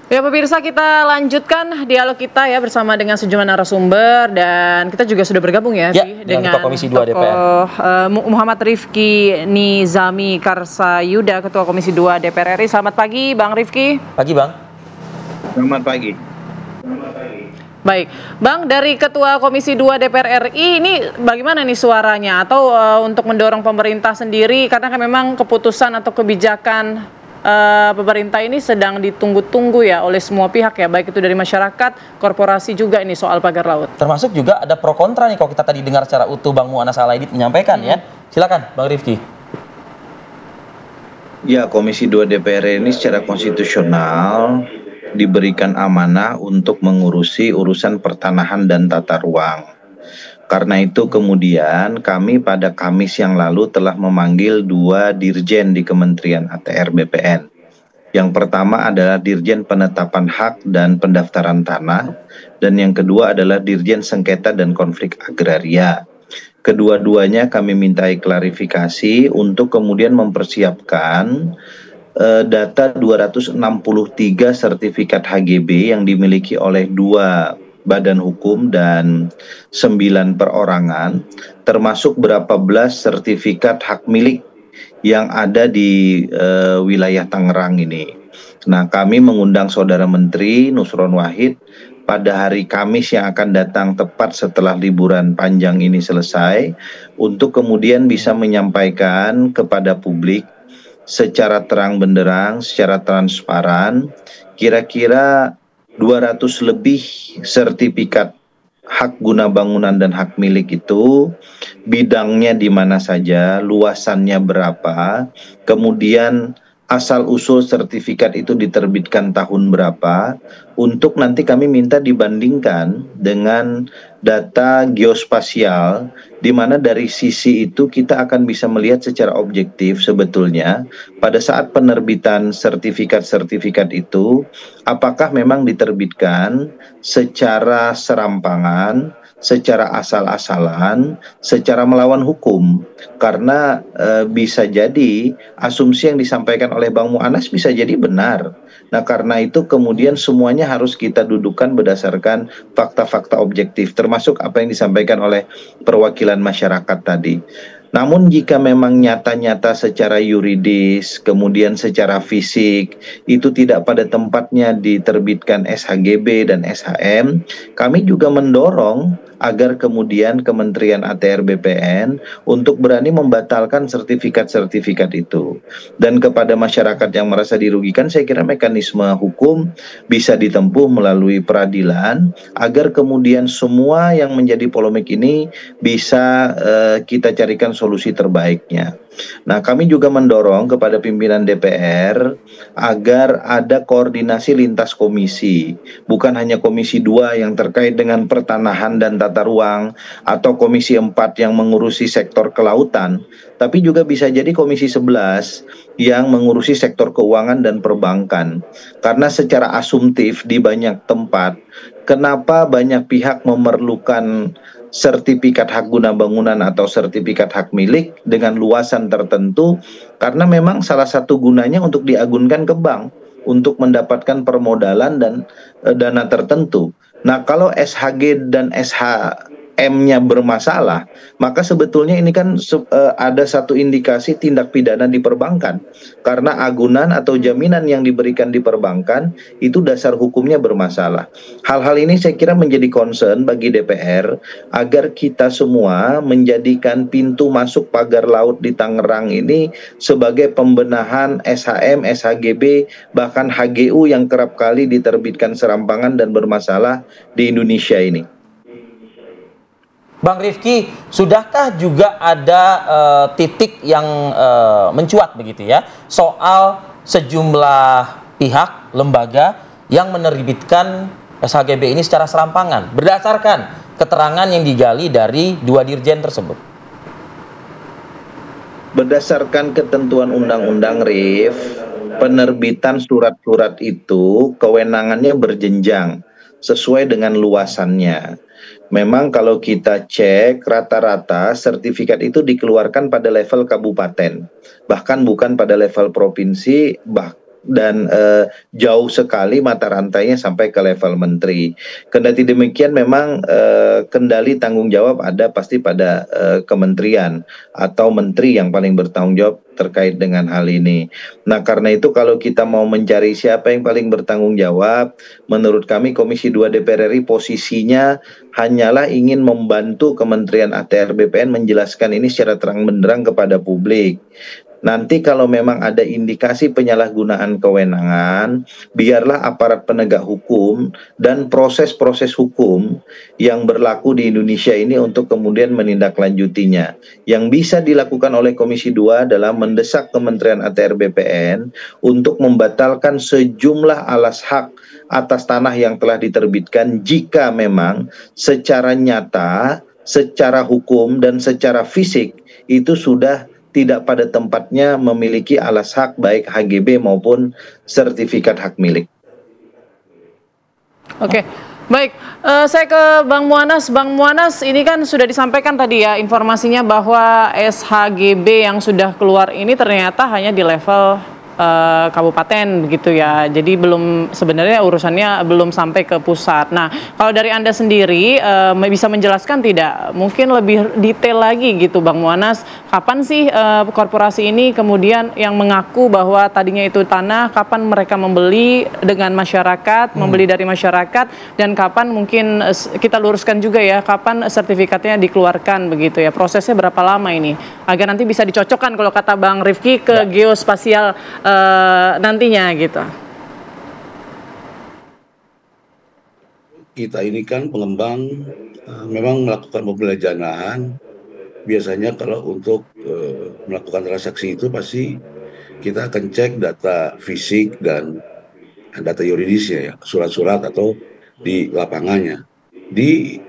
Ya pemirsa, kita lanjutkan dialog kita ya bersama dengan sejumlah narasumber, dan kita juga sudah bergabung ya, dengan Ketua Komisi 2 DPR. Muhammad Rifki Nizami Karsayuda, Ketua Komisi 2 DPR RI. Selamat pagi Bang Rifki. Pagi Bang. Selamat pagi. Baik, Bang, dari Ketua Komisi 2 DPR RI ini bagaimana nih suaranya, atau untuk mendorong pemerintah sendiri, karena kan memang keputusan atau kebijakan pemerintah ini sedang ditunggu-tunggu ya oleh semua pihak ya, baik itu dari masyarakat, korporasi juga ini soal pagar laut. Termasuk juga ada pro kontra nih, kalau kita tadi dengar secara utuh Bang Mu'annas Alaidit menyampaikan ya. Silakan Bang Rifki. Ya, Komisi 2 DPR ini secara konstitusional diberikan amanah untuk mengurusi urusan pertanahan dan tata ruang. Karena itu kemudian kami pada Kamis yang lalu telah memanggil 2 dirjen di Kementerian ATR BPN. Yang pertama adalah Dirjen Penetapan Hak dan Pendaftaran Tanah, dan yang kedua adalah Dirjen Sengketa dan Konflik Agraria. Kedua-duanya kami mintai klarifikasi untuk kemudian mempersiapkan data 263 sertifikat HGB yang dimiliki oleh 2 badan hukum dan 9 perorangan, termasuk berapa belas sertifikat hak milik yang ada di wilayah Tangerang ini. Nah, kami mengundang Saudara Menteri Nusron Wahid pada hari Kamis yang akan datang tepat setelah liburan panjang ini selesai, untuk kemudian bisa menyampaikan kepada publik secara terang benderang, secara transparan, kira-kira 200 lebih sertifikat hak guna bangunan dan hak milik itu bidangnya di mana saja, luasannya berapa, kemudian asal-usul sertifikat itu diterbitkan tahun berapa, untuk nanti kami minta dibandingkan dengan data geospasial, di mana dari sisi itu kita akan bisa melihat secara objektif sebetulnya pada saat penerbitan sertifikat-sertifikat itu, apakah memang diterbitkan secara serampangan, secara asal-asalan, secara melawan hukum. Karena bisa jadi asumsi yang disampaikan oleh Bang Mu'annas bisa jadi benar. Nah, karena itu kemudian semuanya harus kita dudukkan berdasarkan fakta-fakta objektif, termasuk apa yang disampaikan oleh perwakilan masyarakat tadi. Namun jika memang nyata-nyata secara yuridis, kemudian secara fisik, itu tidak pada tempatnya diterbitkan SHGB dan SHM, kami juga mendorong agar kemudian Kementerian ATR BPN untuk berani membatalkan sertifikat-sertifikat itu. Dan kepada masyarakat yang merasa dirugikan, saya kira mekanisme hukum bisa ditempuh melalui peradilan, agar kemudian semua yang menjadi polemik ini bisa kita carikan solusi terbaiknya. Nah, kami juga mendorong kepada pimpinan DPR agar ada koordinasi lintas komisi, bukan hanya Komisi 2 yang terkait dengan pertanahan dan tata ruang, atau Komisi 4 yang mengurusi sektor kelautan, tapi juga bisa jadi Komisi 11 yang mengurusi sektor keuangan dan perbankan. Karena secara asumtif di banyak tempat, kenapa banyak pihak memerlukan sertifikat hak guna bangunan atau sertifikat hak milik dengan luasan tertentu, karena memang salah satu gunanya untuk diagunkan ke bank untuk mendapatkan permodalan dan dana tertentu. Nah, kalau SHG dan SHM-nya bermasalah, maka sebetulnya ini kan ada satu indikasi tindak pidana di perbankan, karena agunan atau jaminan yang diberikan di perbankan itu dasar hukumnya bermasalah. Hal-hal ini saya kira menjadi concern bagi DPR, agar kita semua menjadikan pintu masuk pagar laut di Tangerang ini sebagai pembenahan SHM, SHGB, bahkan HGU yang kerap kali diterbitkan serampangan dan bermasalah di Indonesia ini. Bang Rifki, sudahkah juga ada titik yang mencuat begitu ya, soal sejumlah pihak, lembaga yang menerbitkan SHGB ini secara serampangan berdasarkan keterangan yang digali dari 2 dirjen tersebut? Berdasarkan ketentuan undang-undang, Rif, penerbitan surat-surat itu kewenangannya berjenjang sesuai dengan luasannya. Memang kalau kita cek rata-rata sertifikat itu dikeluarkan pada level kabupaten, bahkan bukan pada level provinsi, dan jauh sekali mata rantainya sampai ke level menteri. Kendati demikian memang kendali tanggung jawab ada pasti pada kementerian atau menteri yang paling bertanggung jawab terkait dengan hal ini. Nah, karena itu kalau kita mau mencari siapa yang paling bertanggung jawab, menurut kami Komisi 2 DPR RI posisinya hanyalah ingin membantu Kementerian ATR BPN menjelaskan ini secara terang benderang kepada publik. Nanti kalau memang ada indikasi penyalahgunaan kewenangan, biarlah aparat penegak hukum dan proses-proses hukum yang berlaku di Indonesia ini untuk kemudian menindaklanjutinya. Yang bisa dilakukan oleh Komisi 2 adalah mendesak Kementerian ATR BPN untuk membatalkan sejumlah alas hak atas tanah yang telah diterbitkan jika memang secara nyata, secara hukum, dan secara fisik itu sudah tidak pada tempatnya memiliki alas hak baik HGB maupun sertifikat hak milik. Oke, baik. Saya ke Bang Muanas. Bang Muanas, ini kan sudah disampaikan tadi ya informasinya bahwa SHGB yang sudah keluar ini ternyata hanya di level kabupaten begitu ya. Jadi belum, sebenarnya urusannya belum sampai ke pusat. Nah, kalau dari Anda sendiri bisa menjelaskan tidak? Mungkin lebih detail lagi gitu Bang Muanas, kapan sih korporasi ini kemudian yang mengaku bahwa tadinya itu tanah, kapan mereka membeli dengan masyarakat, membeli dari masyarakat, dan kapan mungkin kita luruskan juga ya, kapan sertifikatnya dikeluarkan begitu ya. Prosesnya berapa lama ini? Agar nanti bisa dicocokkan kalau kata Bang Rifki ke geospasial nantinya gitu. Kita ini kan pengembang memang melakukan pembelajaran lahan. Biasanya kalau untuk melakukan transaksi itu pasti kita akan cek data fisik dan data yuridisnya ya, surat-surat atau di lapangannya. Di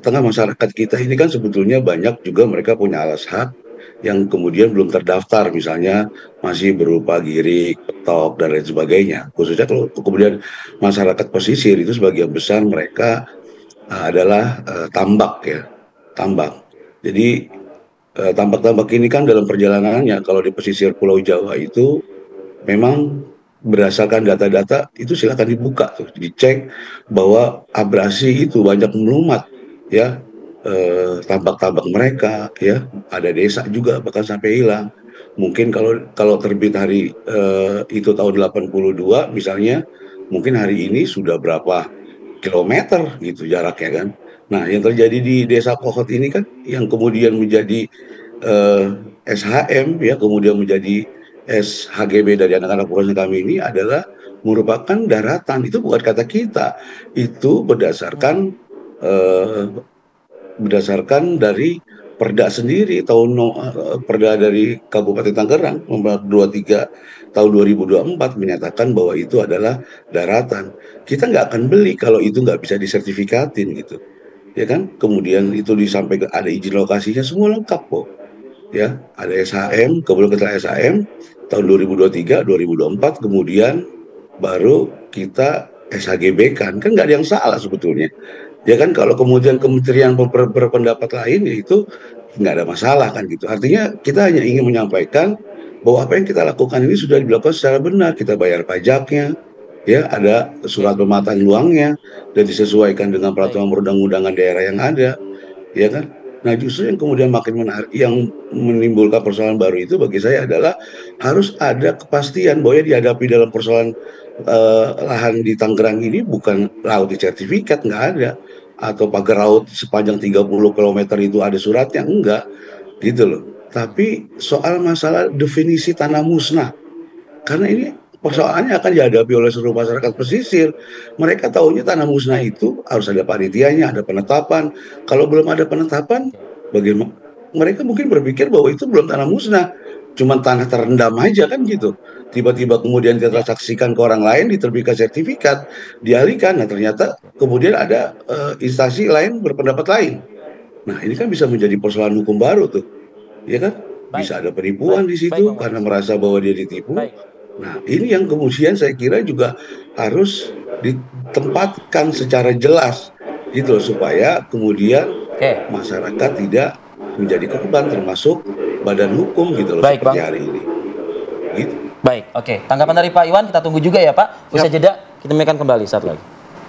tengah masyarakat kita ini kan sebetulnya banyak juga mereka punya alas hak yang kemudian belum terdaftar, misalnya masih berupa girik, petok, dan lain sebagainya. Khususnya kalau kemudian masyarakat pesisir itu sebagian besar mereka adalah tambak ya, tambak. Jadi tambak-tambak ini kan dalam perjalanannya kalau di pesisir Pulau Jawa itu memang berdasarkan data-data itu silakan dibuka tuh, dicek bahwa abrasi itu banyak melumat ya, tambak-tambak mereka ya, ada desa juga bahkan sampai hilang. Mungkin kalau terbit hari itu tahun 82 misalnya, mungkin hari ini sudah berapa kilometer gitu jaraknya kan. Nah, yang terjadi di Desa Kohot ini kan yang kemudian menjadi SHM ya, kemudian menjadi SHGB dari anak-anak perusahaan kami ini adalah merupakan daratan. Itu bukan kata kita, itu berdasarkan dari Perda sendiri Perda dari Kabupaten Tangerang nomor 23 tahun 2024 menyatakan bahwa itu adalah daratan. Kita nggak akan beli kalau itu nggak bisa disertifikatin gitu, ya kan? Kemudian itu disampaikan ada izin lokasinya semua lengkap kok, ya. Ada SHM, kemudian kita SHM tahun 2023, 2024, kemudian baru kita SHGB kan nggak ada yang salah sebetulnya. Ya kan, kalau kemudian kementerian berpendapat lain, ya itu nggak ada masalah kan gitu. Artinya kita hanya ingin menyampaikan bahwa apa yang kita lakukan ini sudah dilakukan secara benar. Kita bayar pajaknya, ya ada surat pematang luangnya, dan disesuaikan dengan peraturan perundang-undangan daerah yang ada, ya kan. Nah, justru yang kemudian makin menarik, yang menimbulkan persoalan baru itu bagi saya adalah harus ada kepastian bahwa dihadapi dalam persoalan lahan di Tangerang ini bukan laut di sertifikat, nggak ada, atau pagar laut sepanjang 30 km itu ada suratnya, enggak gitu loh. Tapi soal masalah definisi tanah musnah, karena ini persoalannya akan dihadapi oleh seluruh masyarakat pesisir. Mereka tahunya tanah musnah itu harus ada panitianya, ada penetapan. Kalau belum ada penetapan, bagaimana? Mereka mungkin berpikir bahwa itu belum tanah musnah, cuma tanah terendam aja kan gitu. Tiba-tiba kemudian ditransaksikan ke orang lain, diterbitkan sertifikat, dialihkan. Nah, ternyata kemudian ada instansi lain berpendapat lain. Nah, ini kan bisa menjadi persoalan hukum baru tuh, ya kan? Bisa ada penipuan di situ karena merasa bahwa dia ditipu. Nah, ini yang kemudian saya kira juga harus ditempatkan secara jelas gitu loh, supaya kemudian masyarakat tidak menjadi korban, termasuk badan hukum gitu loh, seperti hari ini. Gitu. Baik, oke. Tanggapan dari Pak Iwan kita tunggu juga ya Pak. Usai jeda kita akan kembali saat lagi.